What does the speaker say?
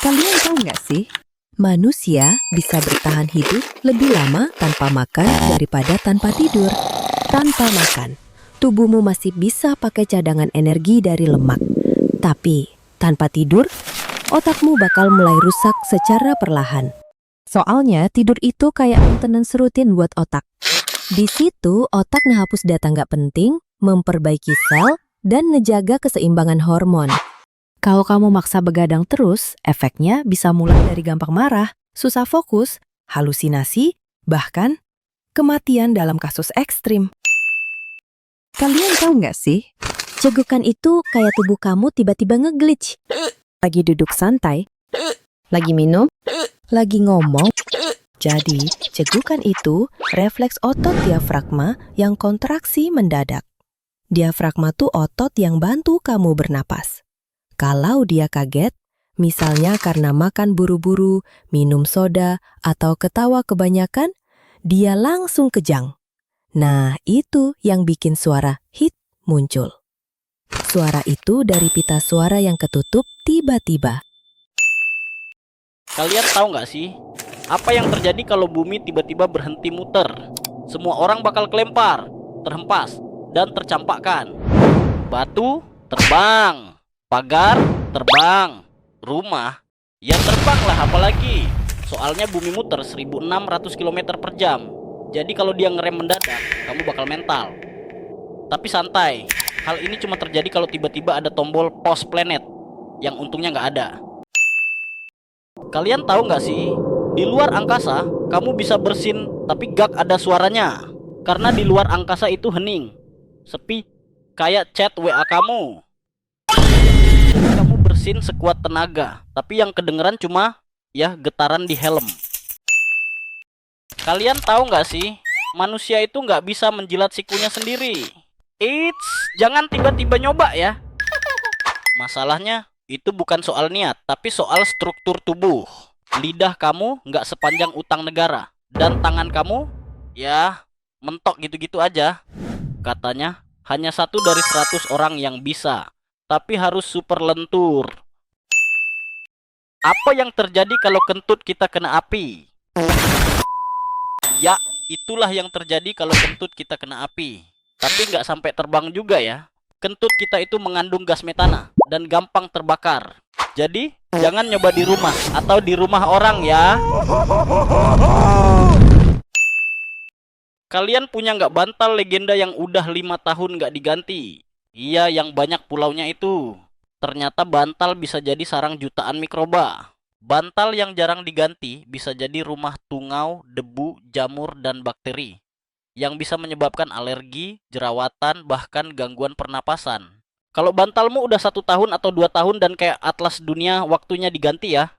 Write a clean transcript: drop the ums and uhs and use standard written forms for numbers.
Kalian tahu nggak sih? Manusia bisa bertahan hidup lebih lama tanpa makan daripada tanpa tidur. Tanpa makan, tubuhmu masih bisa pakai cadangan energi dari lemak. Tapi, tanpa tidur, otakmu bakal mulai rusak secara perlahan. Soalnya, tidur itu kayak maintenance rutin buat otak. Di situ, otak ngehapus data nggak penting, memperbaiki sel, dan ngejaga keseimbangan hormon. Kalau kamu maksa begadang terus, efeknya bisa mulai dari gampang marah, susah fokus, halusinasi, bahkan kematian dalam kasus ekstrim. Kalian tahu nggak sih? Cegukan itu kayak tubuh kamu tiba-tiba nge-glitch. Lagi duduk santai, lagi minum, lagi ngomong. Jadi, cegukan itu refleks otot diafragma yang kontraksi mendadak. Diafragma tuh otot yang bantu kamu bernapas. Kalau dia kaget, misalnya karena makan buru-buru, minum soda, atau ketawa kebanyakan, dia langsung kejang. Nah, itu yang bikin suara hit muncul. Suara itu dari pita suara yang ketutup tiba-tiba. Kalian tahu nggak sih, apa yang terjadi kalau bumi tiba-tiba berhenti muter? Semua orang bakal kelempar, terhempas, dan tercampakkan. Batu terbang, pagar terbang, rumah ya terbang lah apalagi. Soalnya bumi muter 1600 km per jam. Jadi kalau dia ngerem mendadak, kamu bakal mental. Tapi santai, hal ini cuma terjadi kalau tiba-tiba ada tombol pause planet, yang untungnya nggak ada. Kalian tahu nggak sih, di luar angkasa kamu bisa bersin tapi gak ada suaranya. Karena di luar angkasa itu hening, sepi, kayak chat WA kamu. Kamu bersin sekuat tenaga, tapi yang kedengeran cuma ya getaran di helm. Kalian tahu nggak sih, manusia itu nggak bisa menjilat sikunya sendiri. Eits, jangan tiba-tiba nyoba ya. Masalahnya itu bukan soal niat, tapi soal struktur tubuh. Lidah kamu nggak sepanjang utang negara, dan tangan kamu ya mentok gitu-gitu aja. Katanya hanya 1 dari 100 orang yang bisa, tapi harus super lentur. Apa yang terjadi kalau kentut kita kena api? Ya, itulah yang terjadi kalau kentut kita kena api. Tapi nggak sampai terbang juga ya. Kentut kita itu mengandung gas metana dan gampang terbakar. Jadi, jangan nyoba di rumah atau di rumah orang ya. Kalian punya nggak bantal legenda yang udah 5 tahun nggak diganti? Iya, yang banyak pulaunya itu. Ternyata bantal bisa jadi sarang jutaan mikroba. Bantal yang jarang diganti bisa jadi rumah tungau, debu, jamur, dan bakteri yang bisa menyebabkan alergi, jerawatan, bahkan gangguan pernapasan. Kalau bantalmu udah 1 tahun atau 2 tahun dan kayak atlas dunia waktunya diganti ya,